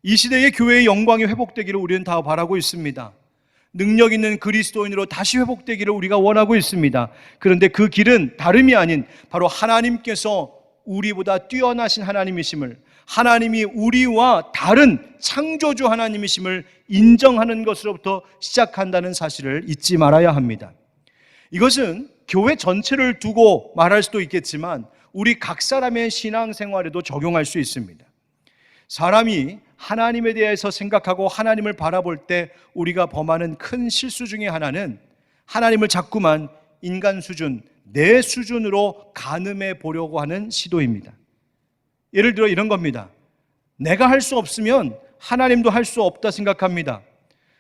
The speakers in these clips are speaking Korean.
이 시대의 교회의 영광이 회복되기를 우리는 다 바라고 있습니다. 능력 있는 그리스도인으로 다시 회복되기를 우리가 원하고 있습니다. 그런데 그 길은 다름이 아닌 바로 하나님께서 우리보다 뛰어나신 하나님이심을, 하나님이 우리와 다른 창조주 하나님이심을 인정하는 것으로부터 시작한다는 사실을 잊지 말아야 합니다. 이것은 교회 전체를 두고 말할 수도 있겠지만 우리 각 사람의 신앙생활에도 적용할 수 있습니다. 사람이 하나님에 대해서 생각하고 하나님을 바라볼 때 우리가 범하는 큰 실수 중에 하나는 하나님을 자꾸만 인간 수준, 내 수준으로 가늠해 보려고 하는 시도입니다. 예를 들어 이런 겁니다. 내가 할 수 없으면 하나님도 할 수 없다 생각합니다.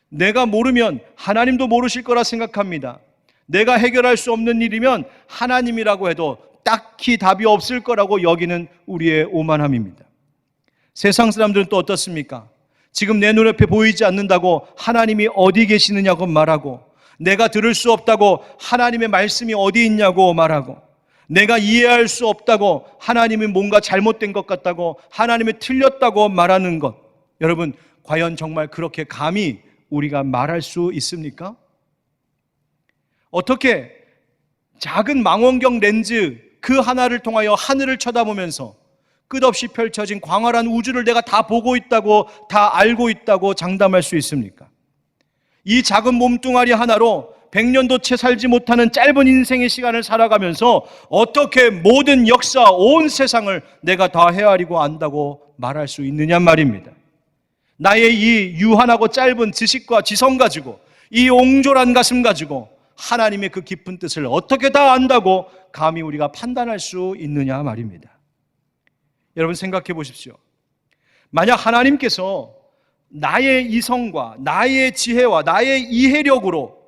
내가 모르면 하나님도 모르실 거라 생각합니다. 내가 해결할 수 없는 일이면 하나님이라고 해도 딱히 답이 없을 거라고 여기는 우리의 오만함입니다. 세상 사람들은 또 어떻습니까? 지금 내 눈앞에 보이지 않는다고 하나님이 어디 계시느냐고 말하고, 내가 들을 수 없다고 하나님의 말씀이 어디 있냐고 말하고, 내가 이해할 수 없다고 하나님이 뭔가 잘못된 것 같다고, 하나님이 틀렸다고 말하는 것, 여러분 과연 정말 그렇게 감히 우리가 말할 수 있습니까? 어떻게 작은 망원경 렌즈 그 하나를 통하여 하늘을 쳐다보면서 끝없이 펼쳐진 광활한 우주를 내가 다 보고 있다고, 다 알고 있다고 장담할 수 있습니까? 이 작은 몸뚱아리 하나로 100년도 채 살지 못하는 짧은 인생의 시간을 살아가면서 어떻게 모든 역사, 온 세상을 내가 다 헤아리고 안다고 말할 수 있느냐 말입니다. 나의 이 유한하고 짧은 지식과 지성 가지고, 이 옹졸한 가슴 가지고 하나님의 그 깊은 뜻을 어떻게 다 안다고 감히 우리가 판단할 수 있느냐 말입니다. 여러분 생각해 보십시오. 만약 하나님께서 나의 이성과 나의 지혜와 나의 이해력으로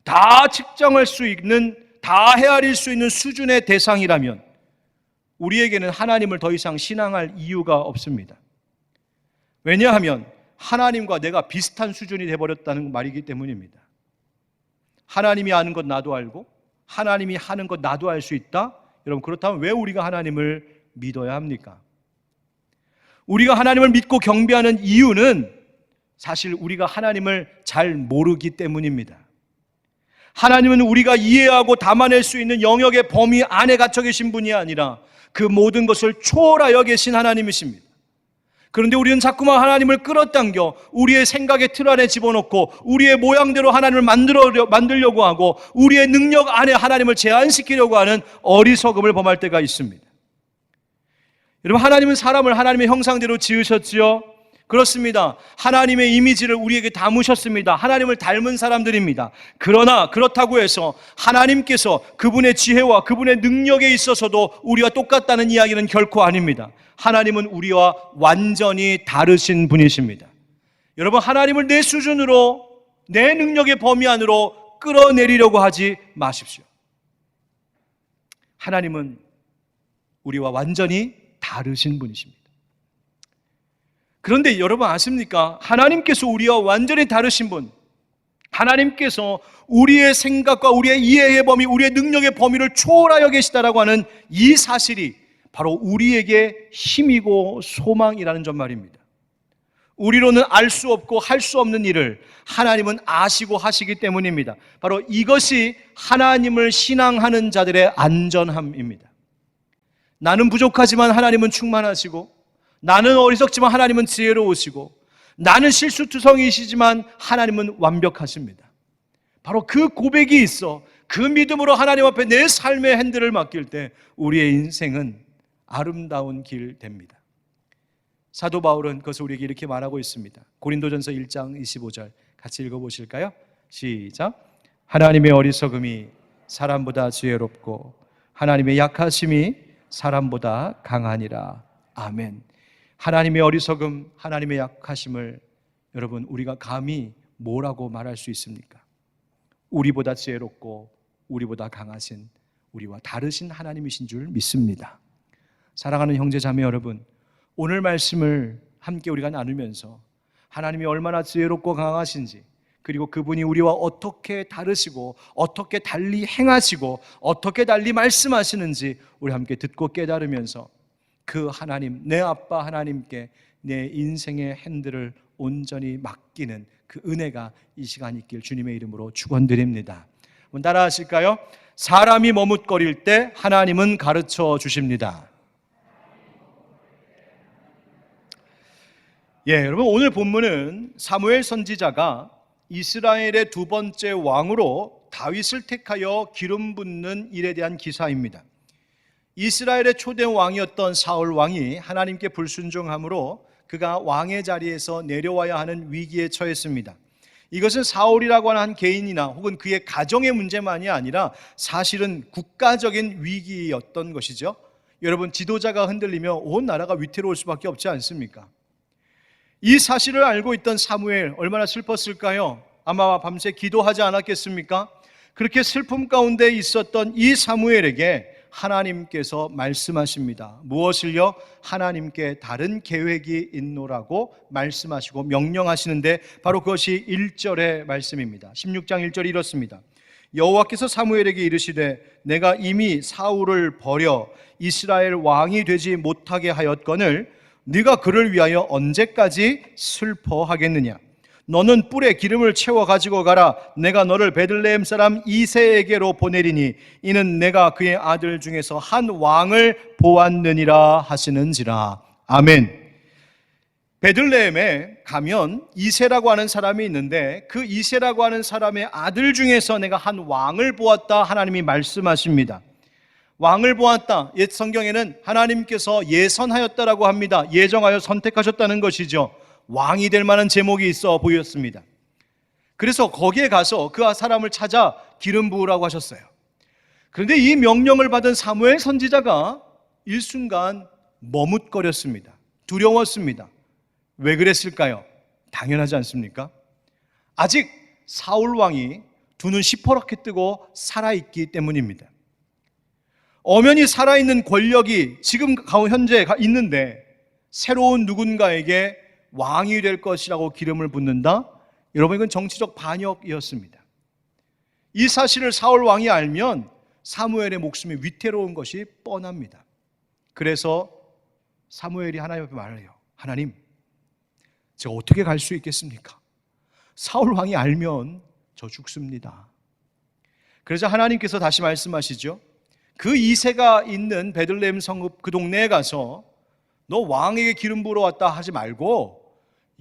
다 측정할 수 있는, 다 헤아릴 수 있는 수준의 대상이라면 우리에게는 하나님을 더 이상 신앙할 이유가 없습니다. 왜냐하면 하나님과 내가 비슷한 수준이 되어버렸다는 말이기 때문입니다. 하나님이 아는 것 나도 알고 하나님이 하는 것 나도 알 수 있다? 여러분 그렇다면 왜 우리가 하나님을 믿어야 합니까? 우리가 하나님을 믿고 경배하는 이유는 사실 우리가 하나님을 잘 모르기 때문입니다. 하나님은 우리가 이해하고 담아낼 수 있는 영역의 범위 안에 갇혀 계신 분이 아니라 그 모든 것을 초월하여 계신 하나님이십니다. 그런데 우리는 자꾸만 하나님을 끌어당겨 우리의 생각의 틀 안에 집어넣고 우리의 모양대로 하나님을 만들려고 하고 우리의 능력 안에 하나님을 제한시키려고 하는 어리석음을 범할 때가 있습니다. 여러분, 하나님은 사람을 하나님의 형상대로 지으셨지요? 그렇습니다. 하나님의 이미지를 우리에게 담으셨습니다. 하나님을 닮은 사람들입니다. 그러나 그렇다고 해서 하나님께서 그분의 지혜와 그분의 능력에 있어서도 우리와 똑같다는 이야기는 결코 아닙니다. 하나님은 우리와 완전히 다르신 분이십니다. 여러분, 하나님을 내 수준으로, 내 능력의 범위 안으로 끌어내리려고 하지 마십시오. 하나님은 우리와 완전히 다르신 분이십니다. 그런데 여러분 아십니까? 하나님께서 우리와 완전히 다르신 분, 하나님께서 우리의 생각과 우리의 이해의 범위, 우리의 능력의 범위를 초월하여 계시다라고 하는 이 사실이 바로 우리에게 힘이고 소망이라는 점 말입니다. 우리로는 알 수 없고 할 수 없는 일을 하나님은 아시고 하시기 때문입니다. 바로 이것이 하나님을 신앙하는 자들의 안전함입니다. 나는 부족하지만 하나님은 충만하시고, 나는 어리석지만 하나님은 지혜로우시고, 나는 실수투성이시지만 하나님은 완벽하십니다. 바로 그 고백이 있어 그 믿음으로 하나님 앞에 내 삶의 핸들을 맡길 때 우리의 인생은 아름다운 길 됩니다. 사도 바울은 그것을 우리에게 이렇게 말하고 있습니다. 고린도전서 1장 25절 같이 읽어보실까요? 시작. 하나님의 어리석음이 사람보다 지혜롭고 하나님의 약하심이 사람보다 강하니라. 아멘. 하나님의 어리석음, 하나님의 약하심을 여러분 우리가 감히 뭐라고 말할 수 있습니까? 우리보다 지혜롭고 우리보다 강하신, 우리와 다르신 하나님이신 줄 믿습니다. 사랑하는 형제 자매 여러분, 오늘 말씀을 함께 우리가 나누면서 하나님이 얼마나 지혜롭고 강하신지, 그리고 그분이 우리와 어떻게 다르시고 어떻게 달리 행하시고 어떻게 달리 말씀하시는지 우리 함께 듣고 깨달으면서 그 하나님, 내 아빠 하나님께 내 인생의 핸들을 온전히 맡기는 그 은혜가 이 시간 있길 주님의 이름으로 축원드립니다. 한번 따라 하실까요? 사람이 머뭇거릴 때 하나님은 가르쳐 주십니다. 여러분, 오늘 본문은 사무엘 선지자가 이스라엘의 두 번째 왕으로 다윗을 택하여 기름 붓는 일에 대한 기사입니다. 이스라엘의 초대 왕이었던 사울 왕이 하나님께 불순종함으로 그가 왕의 자리에서 내려와야 하는 위기에 처했습니다. 이것은 사울이라고 하는 한 개인이나 혹은 그의 가정의 문제만이 아니라 사실은 국가적인 위기였던 것이죠. 여러분, 지도자가 흔들리면 온 나라가 위태로울 수밖에 없지 않습니까? 이 사실을 알고 있던 사무엘, 얼마나 슬펐을까요? 아마 밤새 기도하지 않았겠습니까? 그렇게 슬픔 가운데 있었던 이 사무엘에게 하나님께서 말씀하십니다. 무엇을요? 하나님께 다른 계획이 있노라고 말씀하시고 명령하시는데 바로 그것이 1절의 말씀입니다. 16장 1절이 이렇습니다. 여호와께서 사무엘에게 이르시되 내가 이미 사울을 버려 이스라엘 왕이 되지 못하게 하였거늘 네가 그를 위하여 언제까지 슬퍼하겠느냐? 너는 뿔에 기름을 채워 가지고 가라. 내가 너를 베들레헴 사람 이새에게로 보내리니 이는 내가 그의 아들 중에서 한 왕을 보았느니라 하시는지라. 아멘. 베들레헴에 가면 이새라고 하는 사람이 있는데 그 이새라고 하는 사람의 아들 중에서 내가 한 왕을 보았다, 하나님이 말씀하십니다. 왕을 보았다. 옛 성경에는 하나님께서 예선하였다라고 합니다. 예정하여 선택하셨다는 것이죠. 왕이 될 만한 제목이 있어 보였습니다. 그래서 거기에 가서 그 사람을 찾아 기름 부으라고 하셨어요. 그런데 이 명령을 받은 사무엘 선지자가 일순간 머뭇거렸습니다. 두려웠습니다. 왜 그랬을까요? 당연하지 않습니까? 아직 사울 왕이 두 눈 시퍼렇게 뜨고 살아있기 때문입니다. 엄연히 살아있는 권력이 지금 현재 있는데 새로운 누군가에게 왕이 될 것이라고 기름을 붓는다? 여러분, 이건 정치적 반역이었습니다. 이 사실을 사울 왕이 알면 사무엘의 목숨이 위태로운 것이 뻔합니다. 그래서 사무엘이 하나님 앞에 말을 해요. 하나님, 제가 어떻게 갈 수 있겠습니까? 사울 왕이 알면 저 죽습니다. 그래서 하나님께서 다시 말씀하시죠. 그 이새가 있는 베들레헴 성읍 그 동네에 가서 너 왕에게 기름 부으러 왔다 하지 말고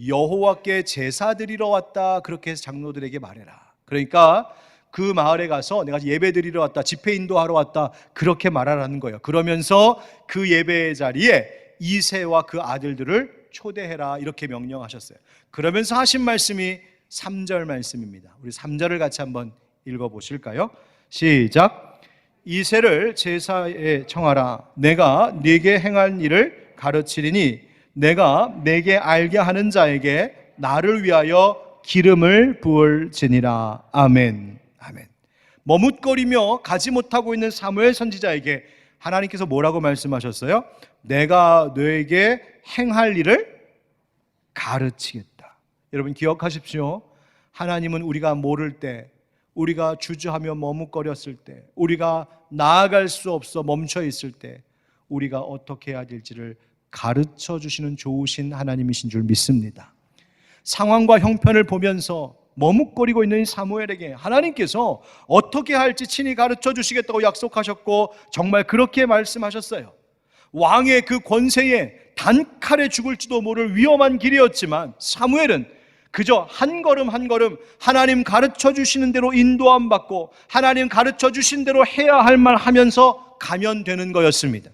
여호와께 제사 드리러 왔다, 그렇게 해서 장로들에게 말해라. 그러니까 그 마을에 가서 내가 예배 드리러 왔다, 집회 인도하러 왔다, 그렇게 말하라는 거예요. 그러면서 그 예배의 자리에 이새와 그 아들들을 초대해라, 이렇게 명령하셨어요. 그러면서 하신 말씀이 3절 말씀입니다. 우리 3절을 같이 한번 읽어보실까요? 시작. 이새를 제사에 청하라. 내가 네게 행할 일을 가르치리니 내가 내게 알게 하는 자에게 나를 위하여 기름을 부을지니라. 아멘. 아멘. 머뭇거리며 가지 못하고 있는 사무엘 선지자에게 하나님께서 뭐라고 말씀하셨어요? 내가 너에게 행할 일을 가르치겠다. 여러분 기억하십시오. 하나님은 우리가 모를 때, 우리가 주저하며 머뭇거렸을 때, 우리가 나아갈 수 없어 멈춰 있을 때 우리가 어떻게 해야 될지를 가르쳐 주시는 좋으신 하나님이신 줄 믿습니다. 상황과 형편을 보면서 머뭇거리고 있는 사무엘에게 하나님께서 어떻게 할지 친히 가르쳐 주시겠다고 약속하셨고 정말 그렇게 말씀하셨어요. 왕의 그 권세에 단칼에 죽을지도 모를 위험한 길이었지만 사무엘은 그저 한 걸음 한 걸음 하나님 가르쳐 주시는 대로 인도함 받고 하나님 가르쳐 주신 대로 해야 할 말 하면서 가면 되는 거였습니다.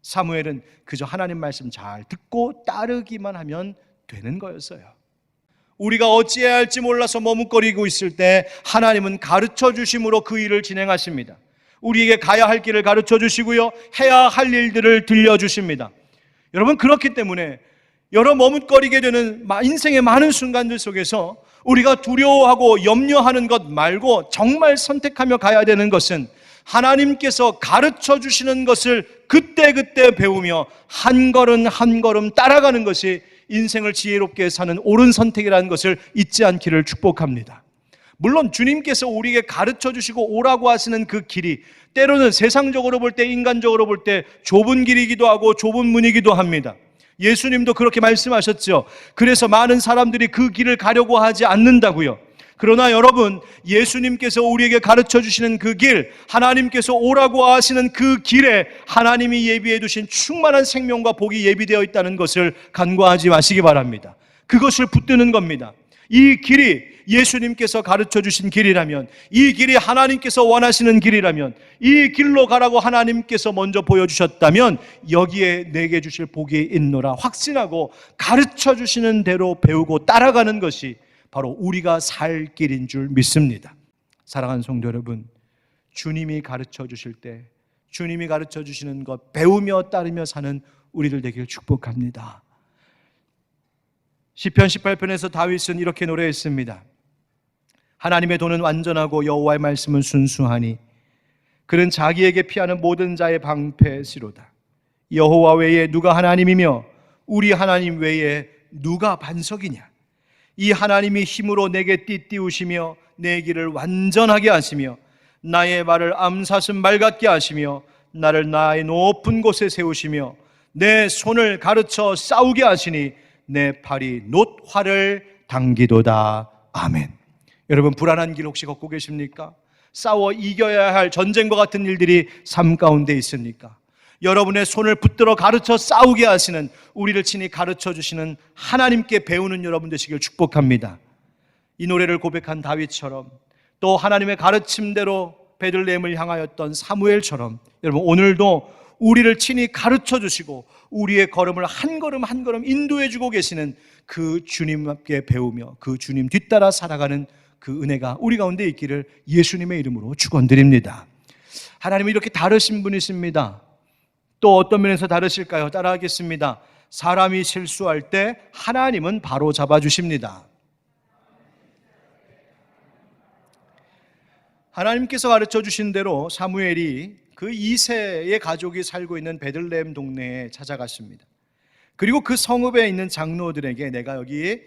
사무엘은 그저 하나님 말씀 잘 듣고 따르기만 하면 되는 거였어요. 우리가 어찌해야 할지 몰라서 머뭇거리고 있을 때 하나님은 가르쳐 주심으로 그 일을 진행하십니다. 우리에게 가야 할 길을 가르쳐 주시고요, 해야 할 일들을 들려주십니다. 여러분, 그렇기 때문에 여러 머뭇거리게 되는 인생의 많은 순간들 속에서 우리가 두려워하고 염려하는 것 말고 정말 선택하며 가야 되는 것은 하나님께서 가르쳐 주시는 것을 그때그때 배우며 한 걸음 한 걸음 따라가는 것이 인생을 지혜롭게 사는 옳은 선택이라는 것을 잊지 않기를 축복합니다. 물론 주님께서 우리에게 가르쳐 주시고 오라고 하시는 그 길이 때로는 세상적으로 볼 때, 인간적으로 볼 때 좁은 길이기도 하고 좁은 문이기도 합니다. 예수님도 그렇게 말씀하셨죠. 그래서 많은 사람들이 그 길을 가려고 하지 않는다고요. 그러나 여러분, 예수님께서 우리에게 가르쳐 주시는 그 길, 하나님께서 오라고 하시는 그 길에 하나님이 예비해 두신 충만한 생명과 복이 예비되어 있다는 것을 간과하지 마시기 바랍니다. 그것을 붙드는 겁니다. 이 길이 예수님께서 가르쳐 주신 길이라면, 이 길이 하나님께서 원하시는 길이라면, 이 길로 가라고 하나님께서 먼저 보여주셨다면 여기에 내게 주실 복이 있노라 확신하고 가르쳐 주시는 대로 배우고 따라가는 것이 바로 우리가 살 길인 줄 믿습니다. 사랑하는 성도 여러분, 주님이 가르쳐 주실 때 주님이 가르쳐 주시는 것 배우며 따르며 사는 우리들 되기를 축복합니다. 시편 18편에서 다윗은 이렇게 노래했습니다. 하나님의 도는 완전하고 여호와의 말씀은 순수하니 그는 자기에게 피하는 모든 자의 방패시로다. 여호와 외에 누가 하나님이며 우리 하나님 외에 누가 반석이냐. 이 하나님이 힘으로 내게 띠띠우시며 내 길을 완전하게 하시며 나의 발을 암사슴 말 같게 하시며 나를 나의 높은 곳에 세우시며 내 손을 가르쳐 싸우게 하시니 내 팔이 놋활을 당기도다. 아멘. 여러분, 불안한 길 혹시 걷고 계십니까? 싸워 이겨야 할 전쟁과 같은 일들이 삶 가운데 있습니까? 여러분의 손을 붙들어 가르쳐 싸우게 하시는, 우리를 친히 가르쳐 주시는 하나님께 배우는 여러분 되시길 축복합니다. 이 노래를 고백한 다윗처럼, 또 하나님의 가르침대로 베들레헴을 향하였던 사무엘처럼 여러분 오늘도 우리를 친히 가르쳐 주시고 우리의 걸음을 한 걸음 한 걸음 인도해 주고 계시는 그 주님께 배우며 그 주님 뒤따라 살아가는 그 은혜가 우리 가운데 있기를 예수님의 이름으로 축원드립니다. 하나님이 이렇게 다르신 분이십니다. 또 어떤 면에서 다르실까요? 따라하겠습니다. 사람이 실수할 때 하나님은 바로 잡아주십니다. 하나님께서 가르쳐 주신 대로 사무엘이 그 이새의 가족이 살고 있는 베들레헴 동네에 찾아갔습니다. 그리고 그 성읍에 있는 장로들에게 내가 여기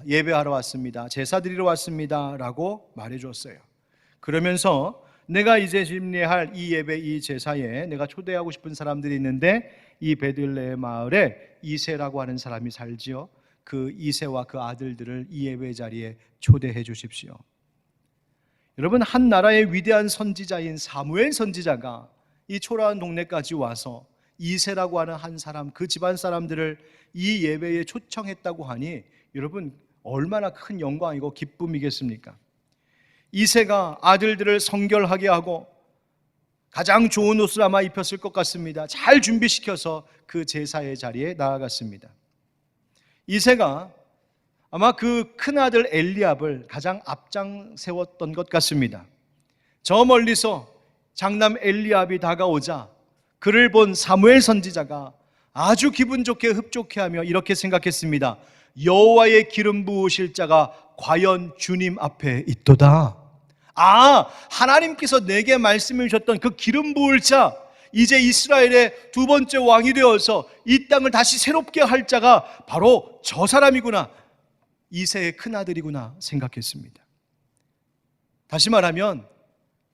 예배하러 왔습니다, 제사 드리러 왔습니다 라고 말해 주었어요. 그러면서 내가 이제 심리할 이 예배, 이 제사에 내가 초대하고 싶은 사람들이 있는데 이 베들레헴 마을에 이새라고 하는 사람이 살지요. 그 이새와 그 아들들을 이 예배 자리에 초대해 주십시오. 여러분, 한 나라의 위대한 선지자인 사무엘 선지자가 이 초라한 동네까지 와서 이새라고 하는 한 사람, 그 집안 사람들을 이 예배에 초청했다고 하니 여러분 얼마나 큰 영광이고 기쁨이겠습니까? 이새가 아들들을 성결하게 하고 가장 좋은 옷을 아마 입혔을 것 같습니다. 잘 준비시켜서 그 제사의 자리에 나아갔습니다. 이새가 아마 그 큰아들 엘리압을 가장 앞장 세웠던 것 같습니다. 저 멀리서 장남 엘리압이 다가오자 그를 본 사무엘 선지자가 아주 기분 좋게 흡족해하며 이렇게 생각했습니다. 여호와의 기름 부으실 자가 과연 주님 앞에 있도다. 하나님께서 내게 말씀해 주셨던 그 기름 부을 자, 이제 이스라엘의 두 번째 왕이 되어서 이 땅을 다시 새롭게 할 자가 바로 저 사람이구나, 이새의 큰아들이구나 생각했습니다. 다시 말하면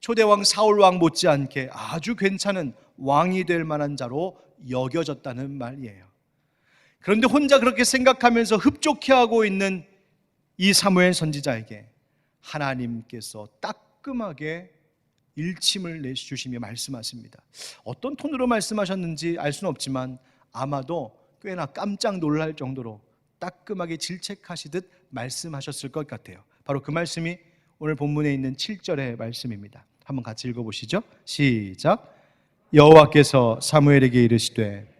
초대왕 사울왕 못지않게 아주 괜찮은 왕이 될 만한 자로 여겨졌다는 말이에요. 그런데 혼자 그렇게 생각하면서 흡족해하고 있는 이 사무엘 선지자에게 하나님께서 따끔하게 일침을 내주시며 말씀하십니다. 어떤 톤으로 말씀하셨는지 알 수는 없지만 아마도 꽤나 깜짝 놀랄 정도로 따끔하게 질책하시듯 말씀하셨을 것 같아요. 바로 그 말씀이 오늘 본문에 있는 7절의 말씀입니다. 한번 같이 읽어보시죠. 시작. 여호와께서 사무엘에게 이르시되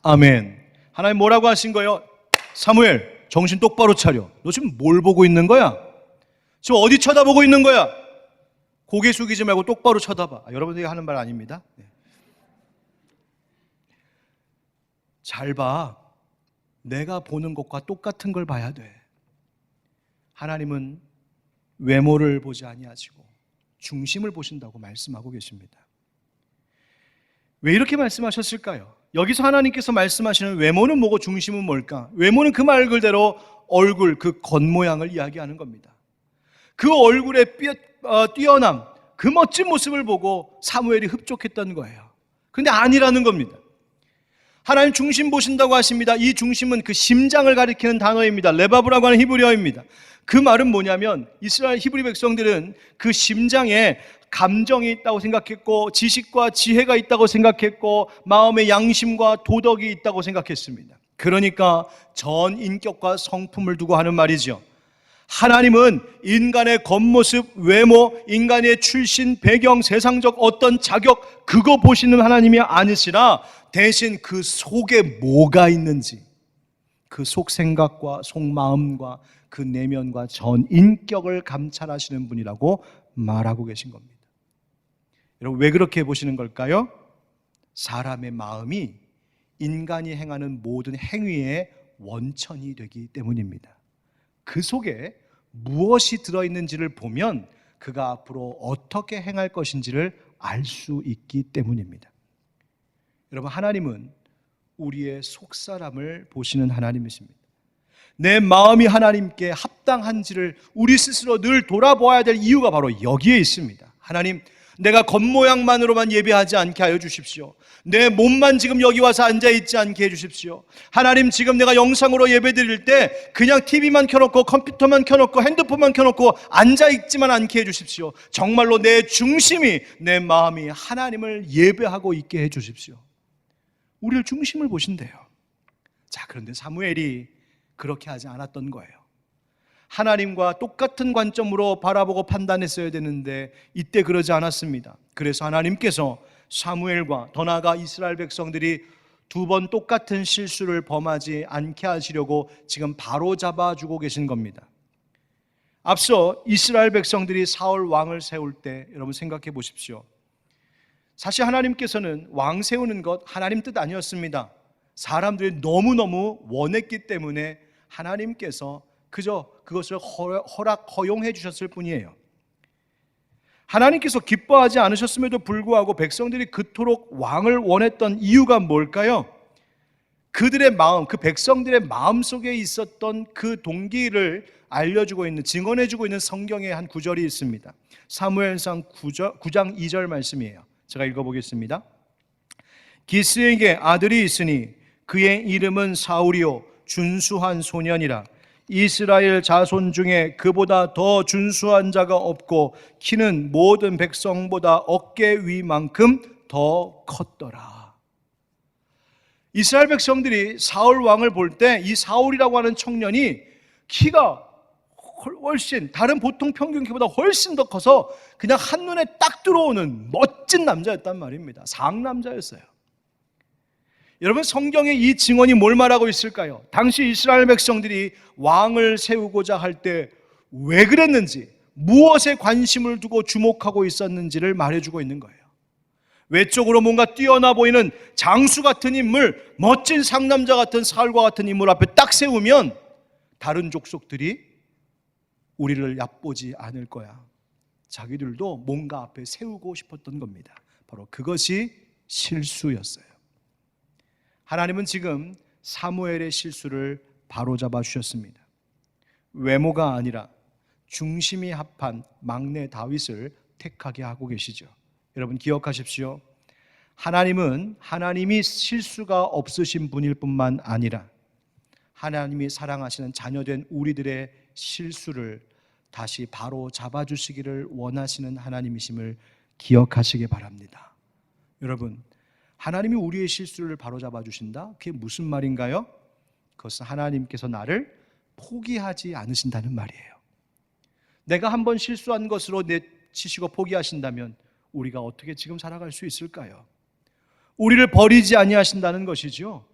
아멘. 하나님 뭐라고 하신 거예요? 사무엘, 정신 똑바로 차려. 너 지금 뭘 보고 있는 거야? 지금 어디 쳐다보고 있는 거야? 고개 숙이지 말고 똑바로 쳐다봐. 여러분들이 하는 말 아닙니다. 잘 봐. 내가 보는 것과 똑같은 걸 봐야 돼. 하나님은 외모를 보지 아니하시고 중심을 보신다고 말씀하고 계십니다. 왜 이렇게 말씀하셨을까요? 여기서 하나님께서 말씀하시는 외모는 뭐고 중심은 뭘까? 외모는 그 말 그대로 얼굴, 그 겉모양을 이야기하는 겁니다. 그 얼굴의 뛰어남, 그 멋진 모습을 보고 사무엘이 흡족했던 거예요. 그런데 아니라는 겁니다. 하나님 중심 보신다고 하십니다. 이 중심은 그 심장을 가리키는 단어입니다. 레바브라고 하는 히브리어입니다. 그 말은 뭐냐면 이스라엘 히브리 백성들은 그 심장에 감정이 있다고 생각했고 지식과 지혜가 있다고 생각했고 마음의 양심과 도덕이 있다고 생각했습니다. 그러니까 전 인격과 성품을 두고 하는 말이죠. 하나님은 인간의 겉모습, 외모, 인간의 출신, 배경, 세상적 어떤 자격 그거 보시는 하나님이 아니시라 대신 그 속에 뭐가 있는지 그 속 생각과 속 마음과 그 내면과 전 인격을 감찰하시는 분이라고 말하고 계신 겁니다. 여러분 왜 그렇게 보시는 걸까요? 사람의 마음이 인간이 행하는 모든 행위의 원천이 되기 때문입니다. 그 속에 무엇이 들어있는지를 보면 그가 앞으로 어떻게 행할 것인지를 알 수 있기 때문입니다. 여러분 하나님은 우리의 속사람을 보시는 하나님이십니다. 내 마음이 하나님께 합당한지를 우리 스스로 늘 돌아보아야 될 이유가 바로 여기에 있습니다. 하나님, 내가 겉모양만으로만 예배하지 않게 하여 주십시오. 내 몸만 지금 여기 와서 앉아있지 않게 해주십시오. 하나님, 지금 내가 영상으로 예배 드릴 때 그냥 TV만 켜놓고 컴퓨터만 켜놓고 핸드폰만 켜놓고 앉아있지만 않게 해주십시오. 정말로 내 중심이, 내 마음이 하나님을 예배하고 있게 해주십시오. 우리를 중심을 보신대요. 자, 그런데 사무엘이 그렇게 하지 않았던 거예요. 하나님과 똑같은 관점으로 바라보고 판단했어야 되는데 이때 그러지 않았습니다. 그래서 하나님께서 사무엘과 더 나아가 이스라엘 백성들이 두 번 똑같은 실수를 범하지 않게 하시려고 지금 바로 잡아주고 계신 겁니다. 앞서 이스라엘 백성들이 사울 왕을 세울 때 여러분 생각해 보십시오. 사실 하나님께서는 왕 세우는 것 하나님 뜻 아니었습니다. 사람들이 너무너무 원했기 때문에 하나님께서 그저 그것을 허용해 주셨을 뿐이에요. 하나님께서 기뻐하지 않으셨음에도 불구하고 백성들이 그토록 왕을 원했던 이유가 뭘까요? 그들의 마음, 그 백성들의 마음 속에 있었던 그 동기를 알려주고 있는, 증언해주고 있는 성경의 한 구절이 있습니다. 사무엘상 9장 2절 말씀이에요. 제가 읽어보겠습니다. 기스에게 아들이 있으니 그의 이름은 사울이요 준수한 소년이라. 이스라엘 자손 중에 그보다 더 준수한 자가 없고 키는 모든 백성보다 어깨 위만큼 더 컸더라. 이스라엘 백성들이 사울 왕을 볼 때 이 사울이라고 하는 청년이 키가 훨씬 다른 보통 평균 키보다 훨씬 더 커서 그냥 한눈에 딱 들어오는 멋진 남자였단 말입니다. 상남자였어요. 여러분 성경의 이 증언이 뭘 말하고 있을까요? 당시 이스라엘 백성들이 왕을 세우고자 할 때 왜 그랬는지, 무엇에 관심을 두고 주목하고 있었는지를 말해주고 있는 거예요. 외적으로 뭔가 뛰어나 보이는 장수 같은 인물, 멋진 상남자 같은 사울과 같은 인물 앞에 딱 세우면 다른 족속들이 우리를 얕보지 않을 거야. 자기들도 뭔가 앞에 세우고 싶었던 겁니다. 바로 그것이 실수였어요. 하나님은 지금 사무엘의 실수를 바로잡아 주셨습니다. 외모가 아니라 중심이 합한 막내 다윗을 택하게 하고 계시죠. 여러분 기억하십시오. 하나님은 하나님이 실수가 없으신 분일 뿐만 아니라 하나님이 사랑하시는 자녀된 우리들의 실수를 다시 바로 잡아주시기를 원하시는 하나님이심을 기억하시기 바랍니다. 여러분, 하나님이 우리의 실수를 바로잡아 주신다? 그게 무슨 말인가요? 그것은 하나님께서 나를 포기하지 않으신다는 말이에요. 내가 한번 실수한 것으로 내치시고 포기하신다면 우리가 어떻게 지금 살아갈 수 있을까요? 우리를 버리지 아니하신다는 것이죠.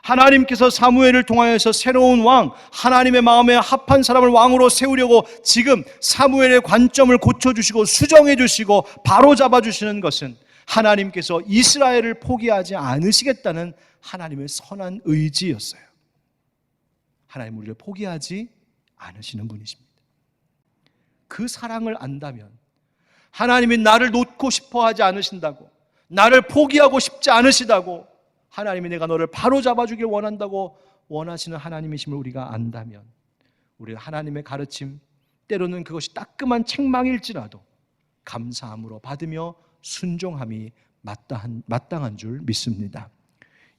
하나님께서 사무엘을 통하여서 새로운 왕, 하나님의 마음에 합한 사람을 왕으로 세우려고 지금 사무엘의 관점을 고쳐주시고 수정해주시고 바로잡아주시는 것은 하나님께서 이스라엘을 포기하지 않으시겠다는 하나님의 선한 의지였어요. 하나님 우리를 포기하지 않으시는 분이십니다. 그 사랑을 안다면, 하나님이 나를 놓고 싶어 하지 않으신다고, 나를 포기하고 싶지 않으시다고, 하나님이 내가 너를 바로 잡아주길 원한다고 원하시는 하나님이심을 우리가 안다면, 우리가 하나님의 가르침, 때로는 그것이 따끔한 책망일지라도 감사함으로 받으며 순종함이 마땅한 줄 믿습니다.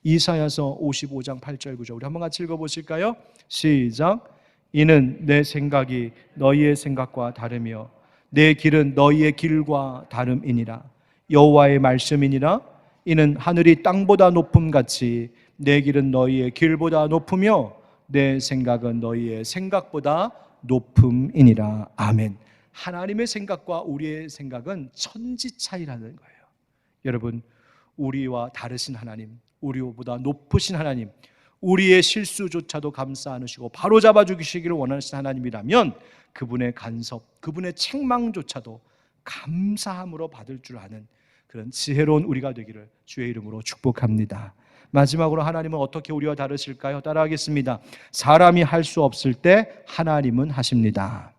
이사야서 55장 8절 9절 우리 한번 같이 읽어보실까요? 시작. 이는 내 생각이 너희의 생각과 다르며 내 길은 너희의 길과 다름이니라. 여호와의 말씀이니라. 이는 하늘이 땅보다 높음같이 내 길은 너희의 길보다 높으며 내 생각은 너희의 생각보다 높음이니라. 아멘. 하나님의 생각과 우리의 생각은 천지 차이라는 거예요. 여러분, 우리와 다르신 하나님, 우리보다 높으신 하나님, 우리의 실수조차도 감싸 안으시고 바로 잡아주시기를 원하시는 하나님이라면 그분의 간섭, 그분의 책망조차도 감사함으로 받을 줄 아는 그런 지혜로운 우리가 되기를 주의 이름으로 축복합니다. 마지막으로 하나님은 어떻게 우리와 다르실까요? 따라하겠습니다. 사람이 할 수 없을 때 하나님은 하십니다.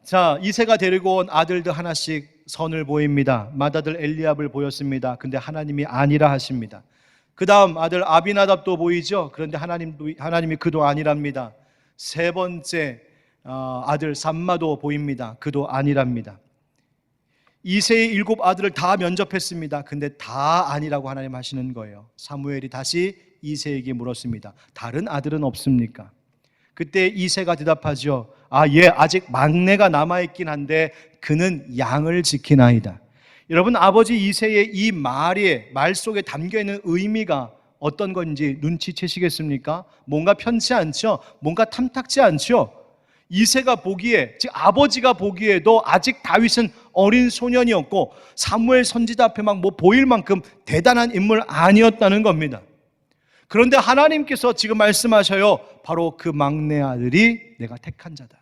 자, 이새가 데리고 온 아들들 하나씩 선을 보입니다. 맏아들 엘리압을 보였습니다. 근데 하나님이 아니라 하십니다. 그 다음 아들 아비나답도 보이죠. 그런데 하나님이 그도 아니랍니다. 세 번째 아들 삼마도 보입니다. 그도 아니랍니다. 이새의 7 아들을 다 면접했습니다. 근데 다 아니라고 하나님 하시는 거예요. 사무엘이 다시 이새에게 물었습니다. 다른 아들은 없습니까? 그때 이새가 대답하죠. 아직 막내가 남아있긴 한데 그는 양을 지키나이다. 여러분, 아버지 이새의 이 말 속에 담겨있는 의미가 어떤 건지 눈치채시겠습니까? 뭔가 편치 않죠? 뭔가 탐탁지 않죠? 이새가 보기에, 즉 아버지가 보기에도 아직 다윗은 어린 소년이었고 사무엘 선지자 앞에 막 보일 만큼 대단한 인물 아니었다는 겁니다. 그런데 하나님께서 지금 말씀하셔요. 바로 그 막내 아들이 내가 택한 자다.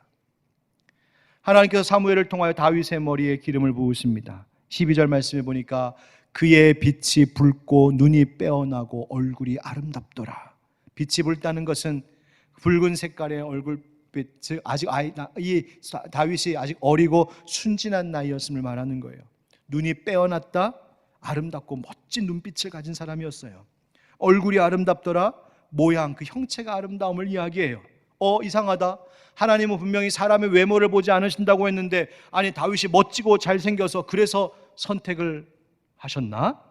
하나님께서 사무엘을 통하여 다윗의 머리에 기름을 부으십니다. 12절 말씀에 보니까 그의 빛이 붉고 눈이 빼어나고 얼굴이 아름답더라. 빛이 붉다는 것은 붉은 색깔의 얼굴빛, 즉 이 다윗이 아직 어리고 순진한 나이였음을 말하는 거예요. 눈이 빼어났다, 아름답고 멋진 눈빛을 가진 사람이었어요. 얼굴이 아름답더라, 모양, 그 형체가 아름다움을 이야기해요. 이상하다. 하나님은 분명히 사람의 외모를 보지 않으신다고 했는데 아니 다윗이 멋지고 잘생겨서 그래서 선택을 하셨나?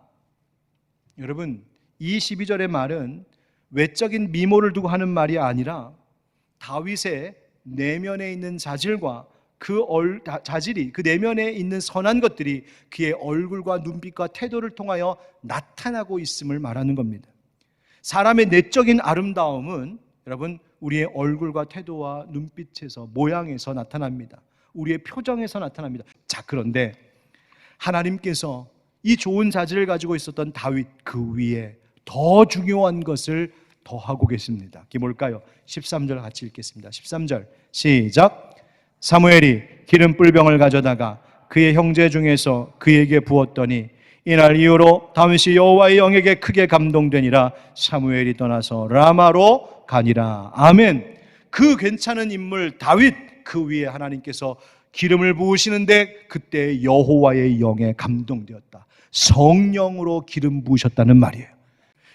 여러분, 이 12절의 말은 외적인 미모를 두고 하는 말이 아니라 다윗의 내면에 있는 자질과 자질이 그 내면에 있는 선한 것들이 그의 얼굴과 눈빛과 태도를 통하여 나타나고 있음을 말하는 겁니다. 사람의 내적인 아름다움은 여러분 우리의 얼굴과 태도와 눈빛에서, 모양에서 나타납니다. 우리의 표정에서 나타납니다. 자, 그런데 하나님께서 이 좋은 자질을 가지고 있었던 다윗 그 위에 더 중요한 것을 더하고 계십니다. 그게 뭘까요? 13절 같이 읽겠습니다. 13절 시작. 사무엘이 기름 뿔병을 가져다가 그의 형제 중에서 그에게 부었더니 이날 이후로 다윗이 여호와의 영에게 크게 감동되니라. 사무엘이 떠나서 라마로 가니라. 아멘. 그 괜찮은 인물 다윗 그 위에 하나님께서 기름을 부으시는데 그때 여호와의 영에 감동되었다. 성령으로 기름 부으셨다는 말이에요.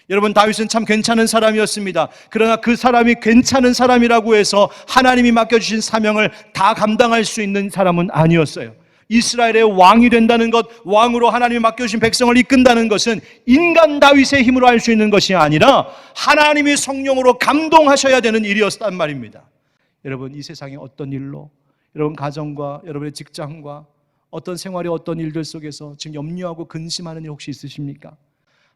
여러분, 다윗은 참 괜찮은 사람이었습니다. 그러나 그 사람이 괜찮은 사람이라고 해서 하나님이 맡겨주신 사명을 다 감당할 수 있는 사람은 아니었어요. 이스라엘의 왕이 된다는 것, 왕으로 하나님이 맡겨주신 백성을 이끈다는 것은 인간 다윗의 힘으로 할 수 있는 것이 아니라 하나님이 성령으로 감동하셔야 되는 일이었단 말입니다. 여러분, 이 세상에 어떤 일로, 여러분 가정과 여러분의 직장과 어떤 생활의 어떤 일들 속에서 지금 염려하고 근심하는 일 혹시 있으십니까?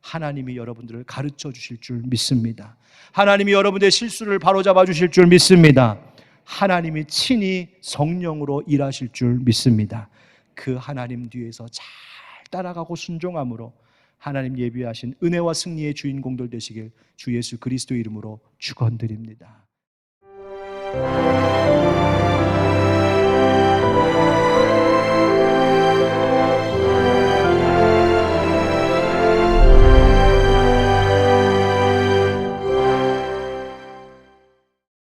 하나님이 여러분들을 가르쳐 주실 줄 믿습니다. 하나님이 여러분들의 실수를 바로잡아 주실 줄 믿습니다. 하나님이 친히 성령으로 일하실 줄 믿습니다. 그 하나님 뒤에서 잘 따라가고 순종함으로 하나님 예비하신 은혜와 승리의 주인공들 되시길 주 예수 그리스도 이름으로 축원드립니다.